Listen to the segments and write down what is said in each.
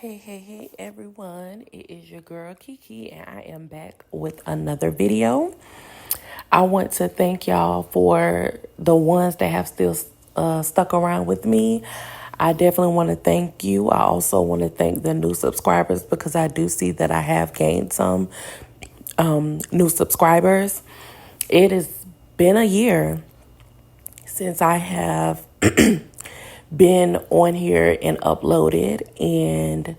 Hey, everyone. It is your girl Kiki, and I am back with another video. I want to thank y'all for the ones that have still stuck around with me. I definitely want to thank you. I also want to thank the new subscribers because I do see that I have gained some new subscribers. It has been a year since I have been on here and uploaded, and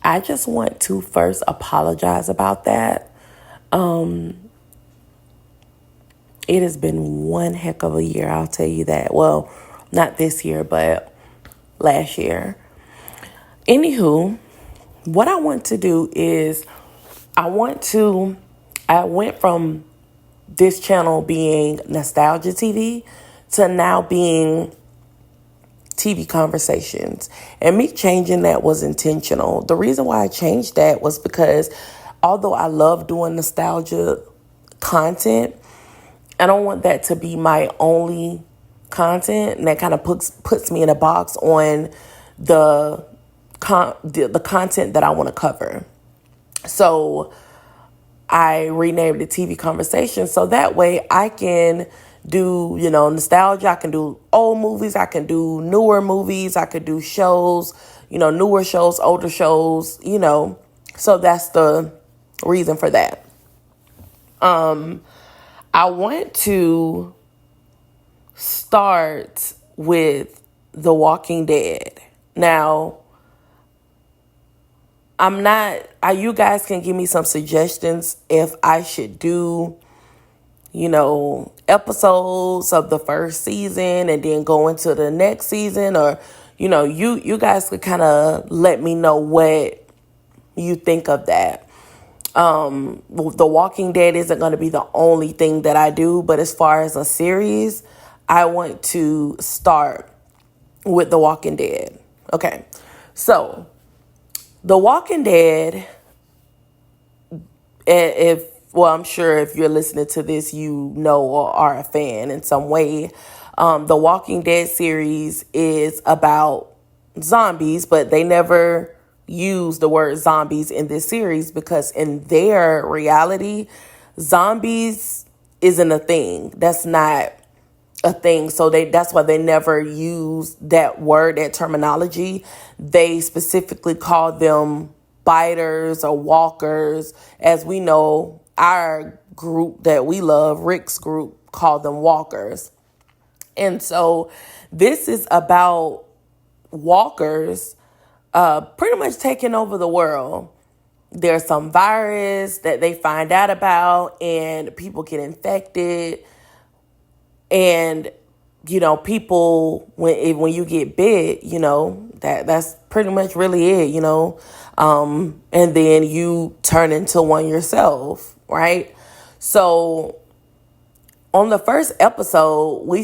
I just want to first apologize about that. It has been one heck of a year, I'll tell you that. Well, not this year, but last year. Anywho, what I want to do is I went from this channel being Nostalgia TV to now being TV Conversations. And me changing that was intentional. The reason why I changed that was because although I love doing nostalgia content, I don't want that to be my only content, and that kind of puts me in a box on the content that I want to cover. So I renamed it TV Conversation so that way I can do, nostalgia. I can do old movies. I can do newer movies. I could do shows, newer shows, older shows, So that's the reason for that. I want to start with The Walking Dead. Now, you guys can give me some suggestions if I should do, episodes of the first season and then go into the next season, or, you guys could kind of let me know what you think of that. The Walking Dead isn't going to be the only thing that I do, but as far as a series, I want to start with The Walking Dead. Okay. So, The Walking Dead, I'm sure if you're listening to this, you know or are a fan in some way. The Walking Dead series is about zombies, but they never use the word zombies in this series because in their reality, zombies isn't a thing. That's not a thing. So that's why they never use that word, that terminology. They specifically call them biters or walkers. As we know, our group that we love, Rick's group, called them walkers. And so this is about walkers pretty much taking over the world. There's some virus that they find out about and people get infected. And, people, when you get bit, that's pretty much really it, and then you turn into one yourself, right? So on the first episode, we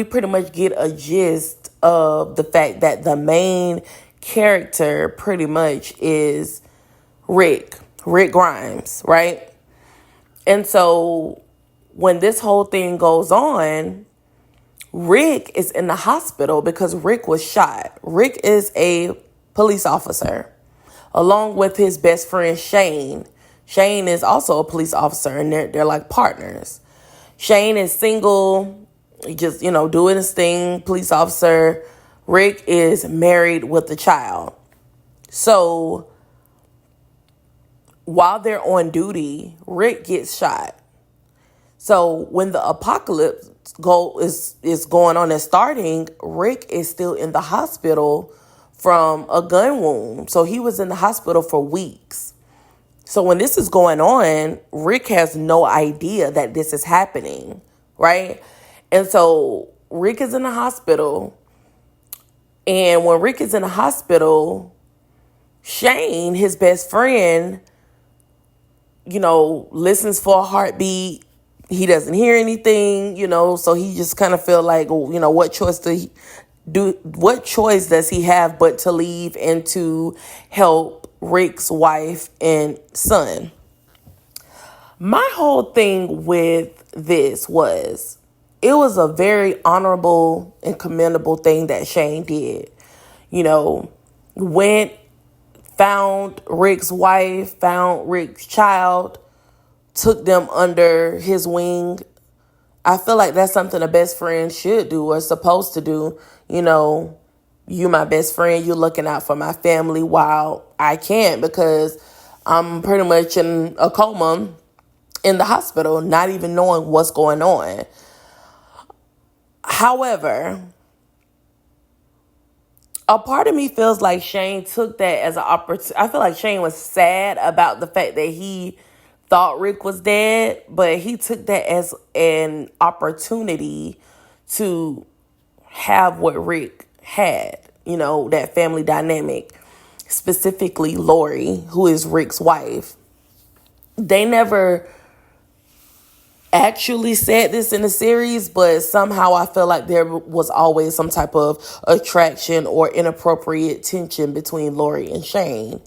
pretty much get a gist of the fact that the main character pretty much is Rick Grimes, right? And so when this whole thing goes on, Rick is in the hospital because Rick was shot. Rick is a police officer along with his best friend Shane. Shane is also a police officer, and they're like partners. Shane is single, just, doing his thing, police officer. Rick is married with a child. So while they're on duty, Rick gets shot. So when the apocalypse is going on and starting, Rick is still in the hospital from a gun wound. So he was in the hospital for weeks. So when this is going on, Rick has no idea that this is happening, right? And so Rick is in the hospital. And when Rick is in the hospital, Shane, his best friend, listens for a heartbeat. He doesn't hear anything, so he just kind of feel like, what choice does he have but to leave and to help Rick's wife and son? My whole thing with this was, it was a very honorable and commendable thing that Shane did. went, found Rick's wife, found Rick's child, took them under his wing. I feel like that's something a best friend should do or supposed to do. You know, you my best friend, you're looking out for my family while I can't, because I'm pretty much in a coma in the hospital, not even knowing what's going on. However, a part of me feels like Shane took that as an opportunity. I feel like Shane was sad about the fact that he thought Rick was dead, but he took that as an opportunity to have what Rick had, you know, that family dynamic, specifically Lori, who is Rick's wife. They never actually said this in the series, but somehow I feel like there was always some type of attraction or inappropriate tension between Lori and Shane.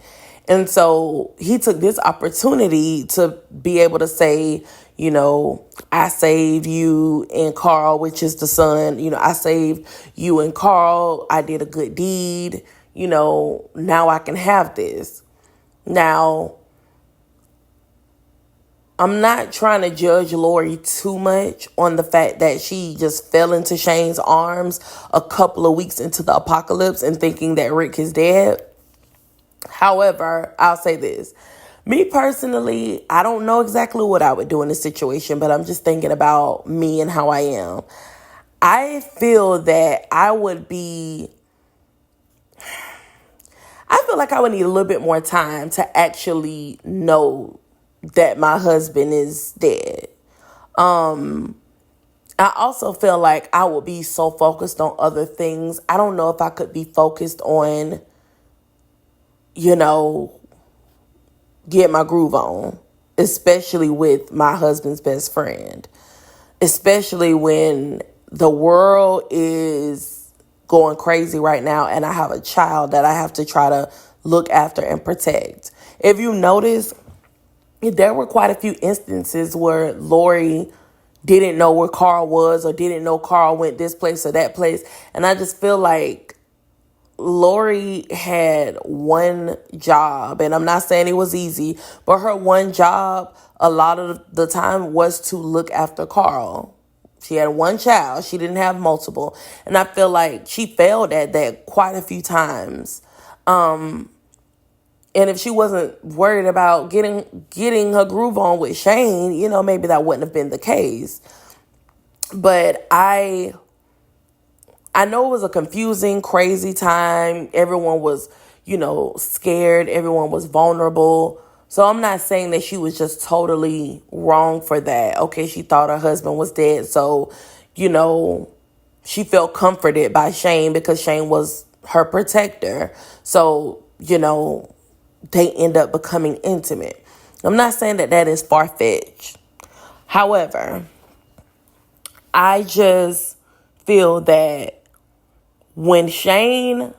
And so he took this opportunity to be able to say, you know, I saved you and Carl, which is the son. You know, I saved you and Carl. I did a good deed. You know, now I can have this. Now, I'm not trying to judge Lori too much on the fact that she just fell into Shane's arms a couple of weeks into the apocalypse and thinking that Rick is dead. However, I'll say this. Me personally, I don't know exactly what I would do in this situation, but I'm just thinking about me and how I am. I feel that I feel like I would need a little bit more time to actually know that my husband is dead. I also feel like I would be so focused on other things. I don't know if I could be focused on, you know, get my groove on, especially with my husband's best friend, especially when the world is going crazy right now and I have a child that I have to try to look after and protect. If you notice, there were quite a few instances where Lori didn't know where Carl was or didn't know Carl went this place or that place. And I just feel like Lori had one job, and I'm not saying it was easy, but her one job a lot of the time was to look after Carl. She had one child. She didn't have multiple. And I feel like she failed at that quite a few times. And if she wasn't worried about getting her groove on with Shane, you know, maybe that wouldn't have been the case. But I know it was a confusing, crazy time. Everyone was, you know, scared. Everyone was vulnerable. So I'm not saying that she was just totally wrong for that. Okay, she thought her husband was dead. So, you know, she felt comforted by Shane because Shane was her protector. So, you know, they end up becoming intimate. I'm not saying that that is far-fetched. However, I just feel that when Shane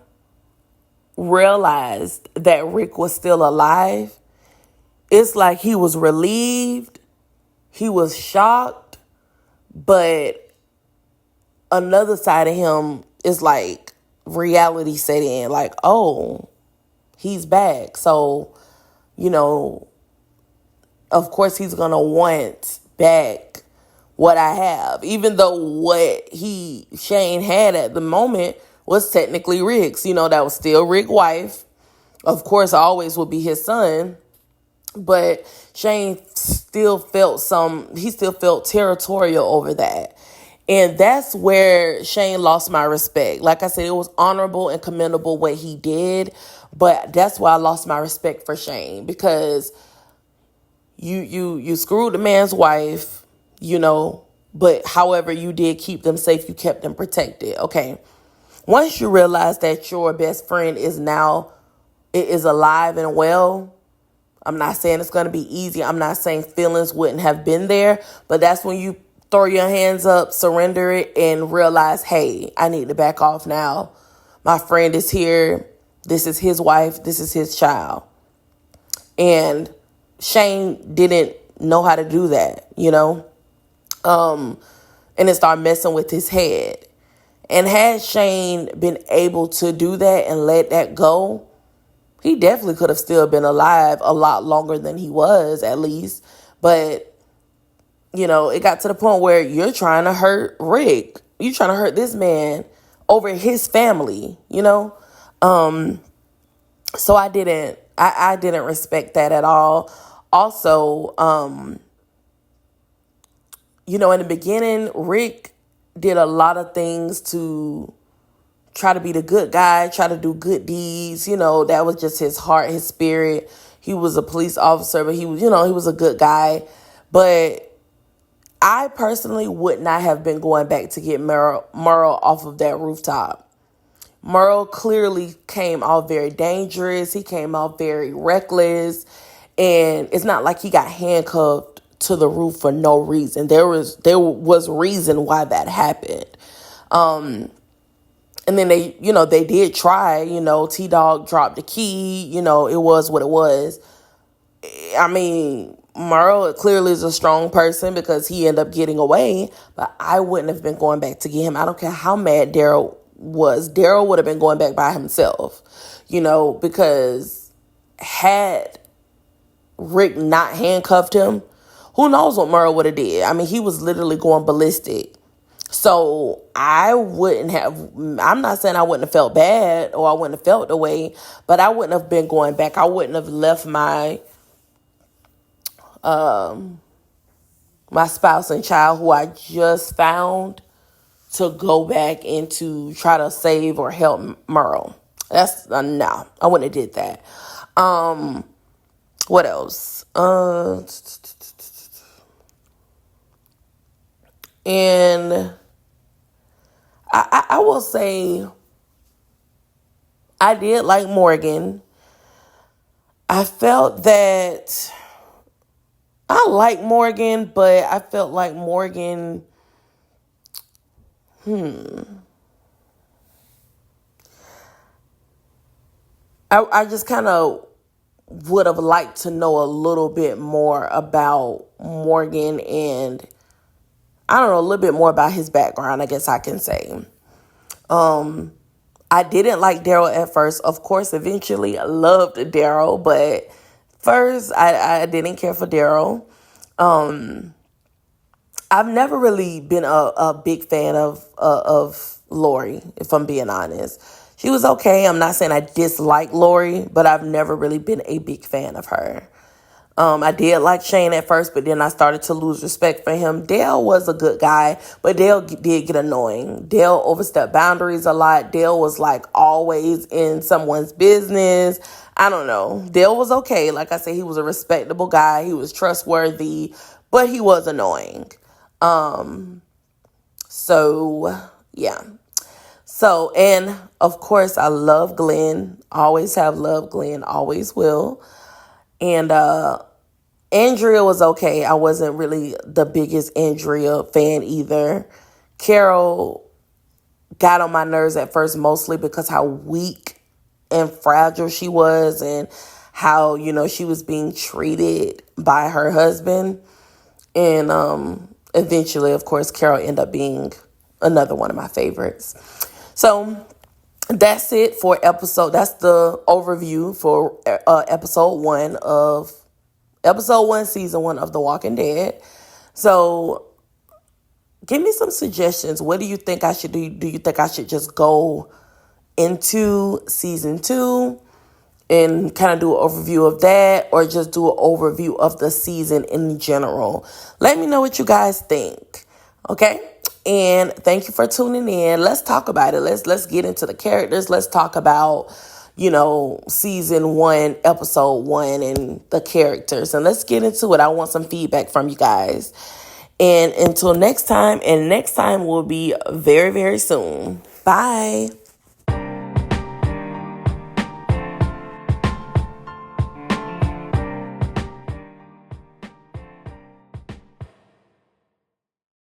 realized that Rick was still alive, it's like he was relieved, he was shocked, but another side of him is like reality set in, like, oh, he's back. So, you know, of course he's going to want back what I have, even though what Shane had at the moment was technically Rick's. You know, that was still Rick's wife. Of course, always would be his son. But Shane still felt territorial over that. And that's where Shane lost my respect. Like I said, it was honorable and commendable what he did. But that's why I lost my respect for Shane, because you screwed the man's wife, you know, but however you did keep them safe, you kept them protected. Okay. Once you realize that your best friend is alive and well, I'm not saying it's going to be easy. I'm not saying feelings wouldn't have been there, but that's when you throw your hands up, surrender it, and realize, hey, I need to back off now. My friend is here. This is his wife. This is his child. And Shane didn't know how to do that, you know? And it started messing with his head. And had Shane been able to do that and let that go, he definitely could have still been alive a lot longer than he was, at least. But, it got to the point where you're trying to hurt Rick. You're trying to hurt this man over his family, So I didn't respect that at all. Also, in the beginning, Rick did a lot of things to try to be the good guy, try to do good deeds. That was just his heart, his spirit. He was a police officer, but he was a good guy. But I personally would not have been going back to get Merle off of that rooftop. Merle clearly came off very dangerous. He came off very reckless. And it's not like he got handcuffed to the roof for no reason. There was reason why that happened. And then they did try, T-Dog dropped the key, it was what it was. I mean, Merle clearly is a strong person because he ended up getting away, but I wouldn't have been going back to get him. I don't care how mad Daryl was. Daryl would have been going back by himself, because had Rick not handcuffed him, who knows what Merle would have did. I mean, he was literally going ballistic. So I'm not saying I wouldn't have felt bad or I wouldn't have felt the way, but I wouldn't have been going back. I wouldn't have left my my spouse and child who I just found to go back and to try to save or help Merle. That's no, I wouldn't have did that. What else? And I will say I did like Morgan. I felt that I like Morgan, but I felt like Morgan, I just kind of would have liked to know a little bit more about Morgan and, I don't know, a little bit more about his background, I guess I can say. I didn't like Daryl at first. Of course, eventually I loved Daryl, but first I didn't care for Daryl. I've never really been a big fan of Lori, if I'm being honest. She was okay. I'm not saying I dislike Lori, but I've never really been a big fan of her. I did like Shane at first, but then I started to lose respect for him. Dale was a good guy, but Dale did get annoying. Dale overstepped boundaries a lot. Dale was like always in someone's business. I don't know. Dale was okay. Like I said, he was a respectable guy. He was trustworthy, but he was annoying. So yeah. So, and of course I love Glenn. Always have loved Glenn. Always will. And Andrea was okay. I wasn't really the biggest Andrea fan either. Carol got on my nerves at first, mostly because how weak and fragile she was and how, she was being treated by her husband. And eventually, of course, Carol ended up being another one of my favorites. So that's it for that's the overview for episode 1, season 1 of The Walking Dead. So give me some suggestions. What do you think I should do? Do you think I should just go into season 2 and kind of do an overview of that, or just do an overview of the season in general? Let me know what you guys think. Okay? And thank you for tuning in. Let's talk about it. Let's get into the characters. Let's talk about, season 1, episode 1 and the characters. And let's get into it. I want some feedback from you guys. And until next time, and next time will be very, very soon. Bye.